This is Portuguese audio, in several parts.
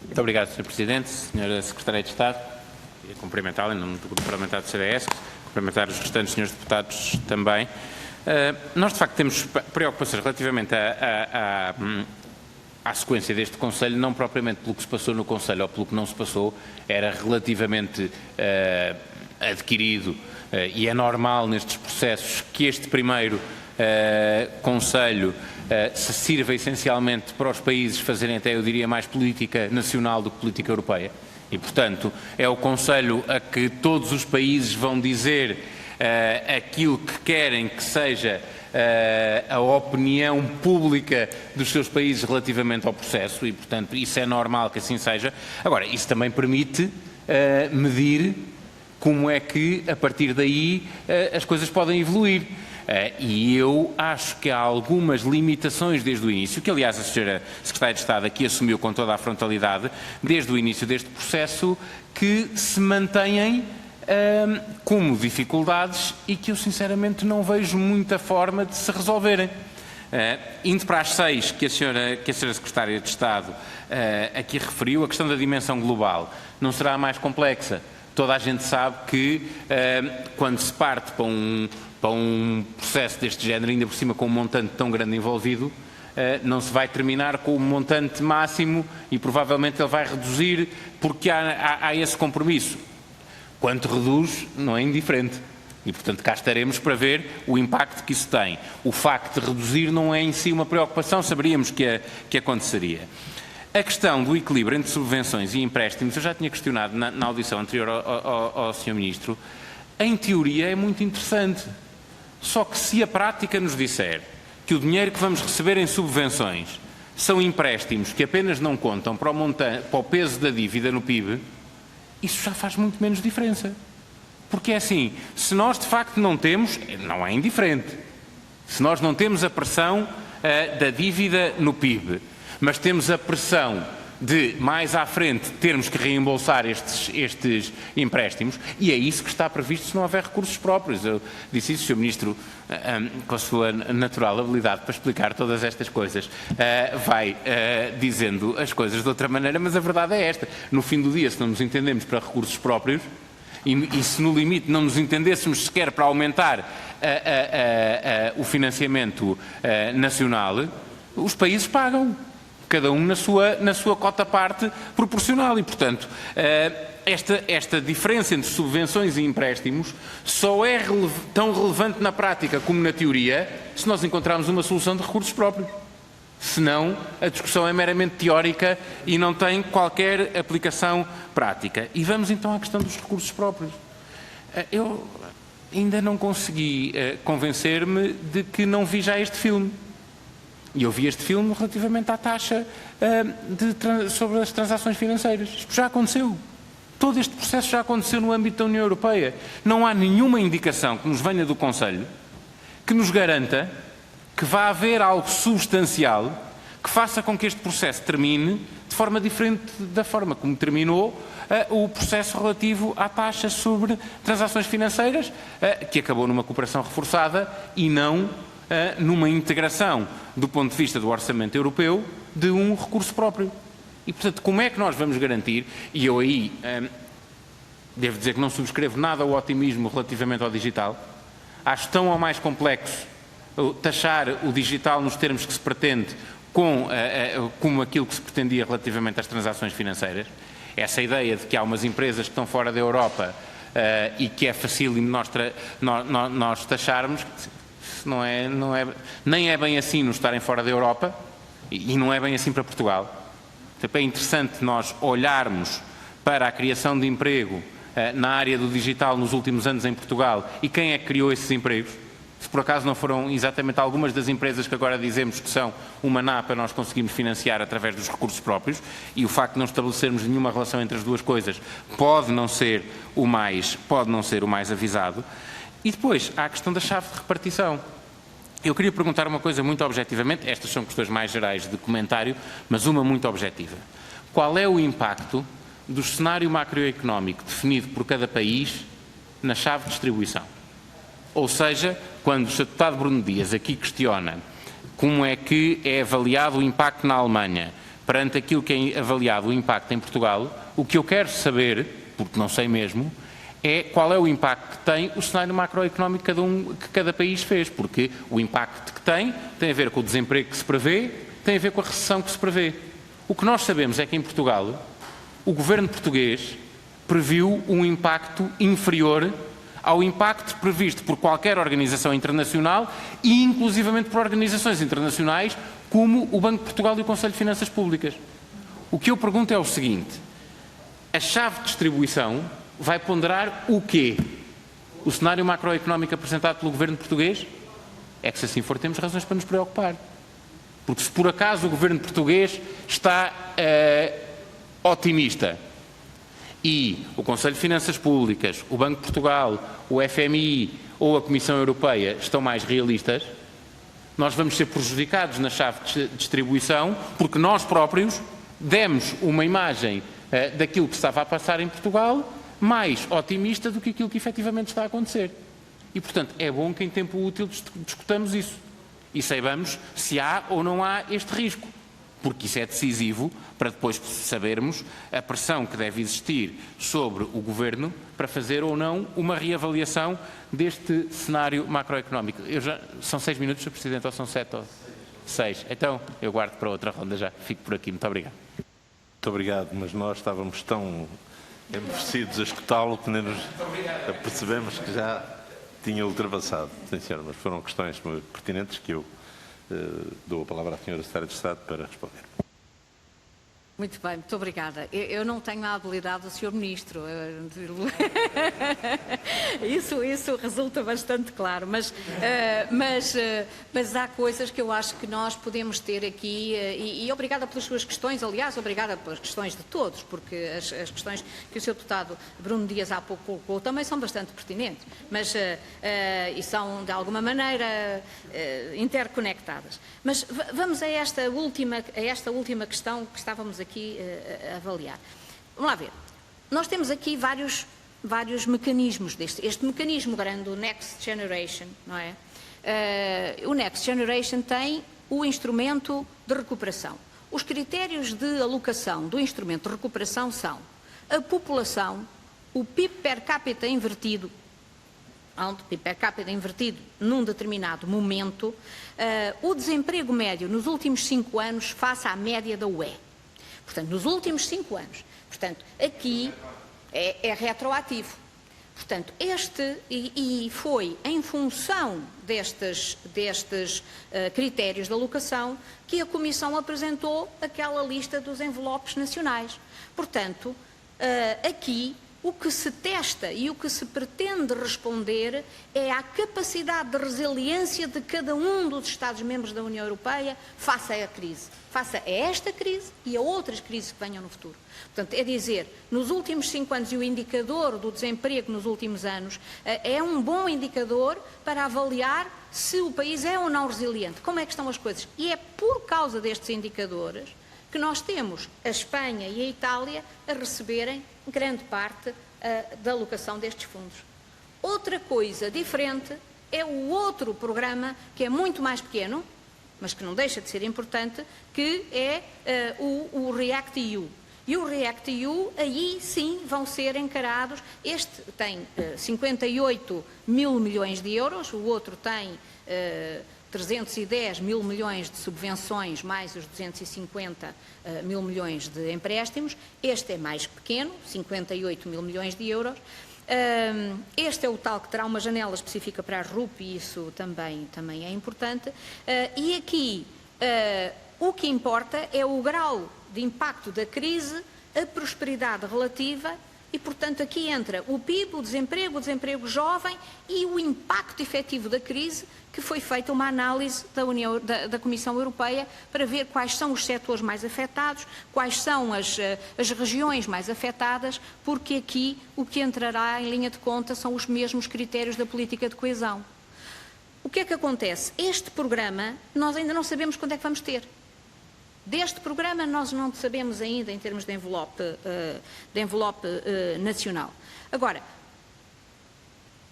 Muito obrigado, Sr. Presidente. Sra. Secretária de Estado, queria cumprimentá-la em nome do Grupo Parlamentar do CDS, cumprimentar os restantes senhores deputados também. Nós, de facto, temos preocupações relativamente à sequência deste Conselho, não propriamente pelo que se passou no Conselho ou pelo que não se passou, era relativamente adquirido e é normal nestes processos que este primeiro Conselho se sirva essencialmente para os países fazerem até, eu diria, mais política nacional do que política europeia. E, portanto, é o Conselho a que todos os países vão dizer aquilo que querem que seja a opinião pública dos seus países relativamente ao processo e, portanto, isso é normal que assim seja. Agora, isso também permite medir como é que, a partir daí, as coisas podem evoluir. E eu acho que há algumas limitações desde o início, que aliás a Sra. Secretária de Estado aqui assumiu com toda a frontalidade, desde o início deste processo, que se mantêm como dificuldades e que eu sinceramente não vejo muita forma de se resolverem. Indo para as 6 que a Sra. Secretária de Estado aqui referiu, a questão da dimensão global não será a mais complexa. Toda a gente sabe que quando se parte para um processo deste género, ainda por cima com um montante tão grande envolvido, não se vai terminar com o montante máximo e provavelmente ele vai reduzir porque há esse compromisso. Quanto reduz, não é indiferente. E, portanto, cá estaremos para ver o impacto que isso tem. O facto de reduzir não é em si uma preocupação, saberíamos que aconteceria. A questão do equilíbrio entre subvenções e empréstimos, eu já tinha questionado na audição anterior ao Sr. Ministro, em teoria é muito interessante. Só que se a prática nos disser que o dinheiro que vamos receber em subvenções são empréstimos que apenas não contam para o peso da dívida no PIB, isso já faz muito menos diferença. Porque é assim, se nós de facto não temos, não é indiferente, se nós não temos a pressão da dívida no PIB, mas temos a pressão de, mais à frente, termos que reembolsar estes empréstimos, e é isso que está previsto se não houver recursos próprios. Eu disse isso, Sr. Ministro, com a sua natural habilidade para explicar todas estas coisas, vai dizendo as coisas de outra maneira, mas a verdade é esta. No fim do dia, se não nos entendemos para recursos próprios, e se no limite não nos entendêssemos sequer para aumentar o financiamento nacional, os países pagam. Cada um na sua cota-parte proporcional e, portanto, esta diferença entre subvenções e empréstimos só é tão relevante na prática como na teoria se nós encontrarmos uma solução de recursos próprios. Senão, a discussão é meramente teórica e não tem qualquer aplicação prática. E vamos então à questão dos recursos próprios. Eu ainda não consegui convencer-me de que não vi já este filme. E eu vi este filme relativamente à taxa sobre as transações financeiras. Isto já aconteceu. Todo este processo já aconteceu no âmbito da União Europeia. Não há nenhuma indicação que nos venha do Conselho que nos garanta que vá haver algo substancial que faça com que este processo termine de forma diferente da forma como terminou o processo relativo à taxa sobre transações financeiras, que acabou numa cooperação reforçada e não numa integração, do ponto de vista do orçamento europeu, de um recurso próprio. E, portanto, como é que nós vamos garantir, e eu aí devo dizer que não subscrevo nada ao otimismo relativamente ao digital, acho tão ou mais complexo taxar o digital nos termos que se pretende como aquilo que se pretendia relativamente às transações financeiras. Essa ideia de que há umas empresas que estão fora da Europa e que é facílimo nós taxarmos, nem é bem assim nos estarem fora da Europa e não é bem assim para Portugal. Então, é interessante nós olharmos para a criação de emprego na área do digital nos últimos anos em Portugal e quem é que criou esses empregos. Se por acaso não foram exatamente algumas das empresas que agora dizemos que são uma napa, nós conseguimos financiar através dos recursos próprios, e o facto de não estabelecermos nenhuma relação entre as duas coisas pode não ser o mais avisado. E depois, há a questão da chave de repartição. Eu queria perguntar uma coisa muito objetivamente, estas são questões mais gerais de comentário, mas uma muito objetiva. Qual é o impacto do cenário macroeconómico definido por cada país na chave de distribuição? Ou seja, quando o Sr. Deputado Bruno Dias aqui questiona como é que é avaliado o impacto na Alemanha perante aquilo que é avaliado o impacto em Portugal, o que eu quero saber, porque não sei mesmo, é qual é o impacto que tem o cenário macroeconómico que cada país fez, porque o impacto que tem a ver com o desemprego que se prevê, tem a ver com a recessão que se prevê. O que nós sabemos é que em Portugal, o governo português previu um impacto inferior ao impacto previsto por qualquer organização internacional e inclusivamente por organizações internacionais como o Banco de Portugal e o Conselho de Finanças Públicas. O que eu pergunto é o seguinte: a chave de distribuição vai ponderar o quê? O cenário macroeconómico apresentado pelo governo português? É que se assim for temos razões para nos preocupar. Porque se por acaso o governo português está otimista e o Conselho de Finanças Públicas, o Banco de Portugal, o FMI ou a Comissão Europeia estão mais realistas, nós vamos ser prejudicados na chave de distribuição porque nós próprios demos uma imagem daquilo que estava a passar em Portugal mais otimista do que aquilo que efetivamente está a acontecer. E, portanto, é bom que em tempo útil discutamos isso e saibamos se há ou não há este risco, porque isso é decisivo para depois sabermos a pressão que deve existir sobre o Governo para fazer ou não uma reavaliação deste cenário macroeconómico. São 6 minutos, Sr. Presidente, ou são 7 ou 6? Então, eu guardo para outra ronda já. Fico por aqui. Muito obrigado. Muito obrigado, mas nós estávamos tão embevecidos a escutá-lo que nem nos percebemos que já tinha ultrapassado. Sim, senhor, mas foram questões muito pertinentes que eu dou a palavra à senhora Secretária de Estado para responder. Muito bem, muito obrigada. Eu não tenho a habilidade do Sr. Ministro. Isso resulta bastante claro, mas há coisas que eu acho que nós podemos ter aqui, e obrigada pelas suas questões, aliás, obrigada pelas questões de todos, porque as questões que o Sr. Deputado Bruno Dias há pouco colocou também são bastante pertinentes, mas e são, de alguma maneira, interconectadas. Mas vamos a esta última questão que estávamos aqui a avaliar. Vamos lá ver. Nós temos aqui vários mecanismos deste. Este mecanismo grande, o Next Generation, não é? O Next Generation tem o instrumento de recuperação. Os critérios de alocação do instrumento de recuperação são a população, o PIB per capita invertido, num determinado momento, o desemprego médio nos últimos 5 anos face à média da UE. Portanto, nos últimos 5 anos. Portanto, aqui é retroativo. Portanto, e foi em função destes critérios de alocação que a Comissão apresentou aquela lista dos envelopes nacionais. Portanto, aqui o que se testa e o que se pretende responder é à capacidade de resiliência de cada um dos Estados-membros da União Europeia face à crise, face a esta crise e a outras crises que venham no futuro. Portanto, é dizer, nos últimos 5 anos, e o indicador do desemprego nos últimos anos é um bom indicador para avaliar se o país é ou não resiliente. Como é que estão as coisas? E é por causa destes indicadores que nós temos a Espanha e a Itália a receberem grande parte da alocação destes fundos. Outra coisa diferente é o outro programa, que é muito mais pequeno, mas que não deixa de ser importante, que é o REACT-EU. E o REACT-EU, aí sim vão ser encarados, este tem 58 mil milhões de euros, o outro tem 310 mil milhões de subvenções, mais os 250 mil milhões de empréstimos. Este é mais pequeno, 58 mil milhões de euros. Este é o tal que terá uma janela específica para a RUP e isso também é importante. E aqui o que importa é o grau de impacto da crise, a prosperidade relativa e, portanto, aqui entra o PIB, o desemprego jovem e o impacto efetivo da crise, que foi feita uma análise da Comissão Europeia para ver quais são os setores mais afetados, quais são as regiões mais afetadas, porque aqui o que entrará em linha de conta são os mesmos critérios da política de coesão. O que é que acontece? Este programa nós ainda não sabemos quando é que vamos ter. Deste programa nós não sabemos ainda em termos de envelope nacional. Agora,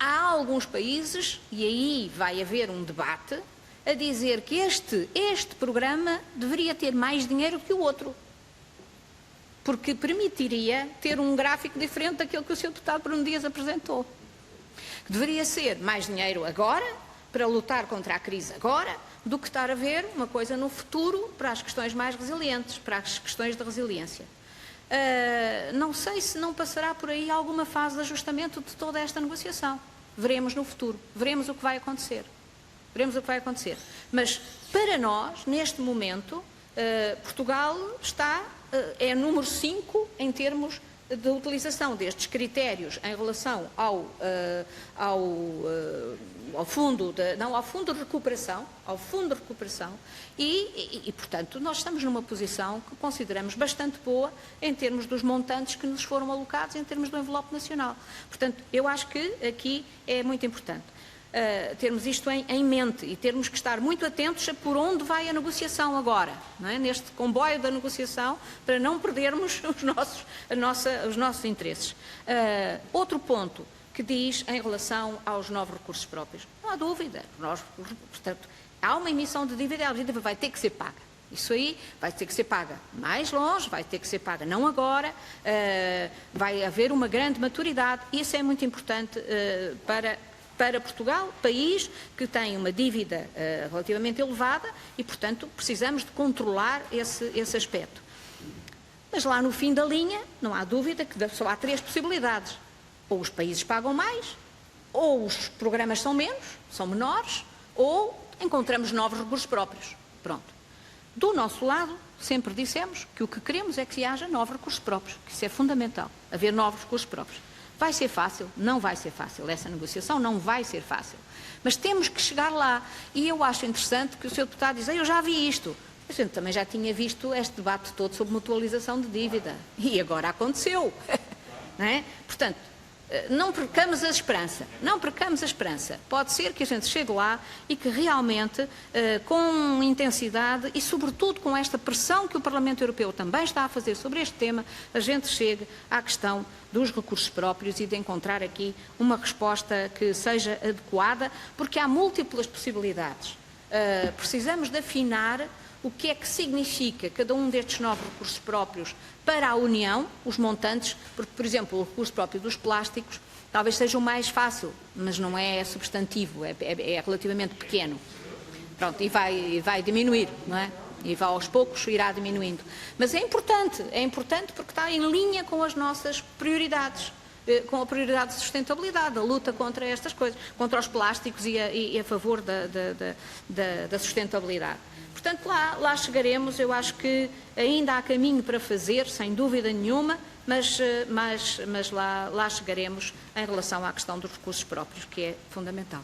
há alguns países, e aí vai haver um debate, a dizer que este programa deveria ter mais dinheiro que o outro. porque permitiria ter um gráfico diferente daquele que o Sr. Deputado Bruno Dias apresentou. Deveria ser mais dinheiro agora, para lutar contra a crise agora, do que estar a ver uma coisa no futuro para as questões mais resilientes, para as questões de resiliência. Não sei se não passará por aí alguma fase de ajustamento de toda esta negociação. Veremos no futuro, veremos o que vai acontecer. Veremos o que vai acontecer. Mas, para nós, neste momento, Portugal é número 5 em termos de utilização destes critérios em relação ao fundo de recuperação, e, portanto, nós estamos numa posição que consideramos bastante boa em termos dos montantes que nos foram alocados, em termos do envelope nacional. Portanto, eu acho que aqui é muito importante termos isto em mente e termos que estar muito atentos a por onde vai a negociação agora, não é? Neste comboio da negociação, para não perdermos os nossos interesses. Outro ponto que diz em relação aos novos recursos próprios. Não há dúvida. Portanto, há uma emissão de dívida, a dívida vai ter que ser paga. Isso aí vai ter que ser paga mais longe, vai ter que ser paga não agora, vai haver uma grande maturidade. Isso é muito importante para Portugal, país que tem uma dívida relativamente elevada e, portanto, precisamos de controlar esse aspecto. Mas lá no fim da linha, não há dúvida que só há 3 possibilidades. Ou os países pagam mais, ou os programas são menores, ou encontramos novos recursos próprios. Pronto. Do nosso lado, sempre dissemos que o que queremos é que haja novos recursos próprios, que isso é fundamental, haver novos recursos próprios. Vai ser fácil? Não vai ser fácil. Essa negociação não vai ser fácil. Mas temos que chegar lá. E eu acho interessante que o Sr. Deputado diz, eu já vi isto. A gente também já tinha visto este debate todo sobre mutualização de dívida. E agora aconteceu. Não é? Portanto, não percamos a esperança. Não percamos a esperança. Pode ser que a gente chegue lá e que realmente, com intensidade e, sobretudo, com esta pressão que o Parlamento Europeu também está a fazer sobre este tema, a gente chegue à questão dos recursos próprios e de encontrar aqui uma resposta que seja adequada, porque há múltiplas possibilidades. Precisamos de afinar o que é que significa cada um destes novos recursos próprios para a União, os montantes, porque, por exemplo, o recurso próprio dos plásticos talvez seja o mais fácil, mas não é substantivo, é relativamente pequeno. Pronto, e vai diminuir, não é? E vai aos poucos irá diminuindo. Mas é importante porque está em linha com as nossas prioridades, com a prioridade de sustentabilidade, a luta contra estas coisas, contra os plásticos e a favor da sustentabilidade. Portanto, lá chegaremos. Eu acho que ainda há caminho para fazer, sem dúvida nenhuma, mas lá chegaremos em relação à questão dos recursos próprios, que é fundamental.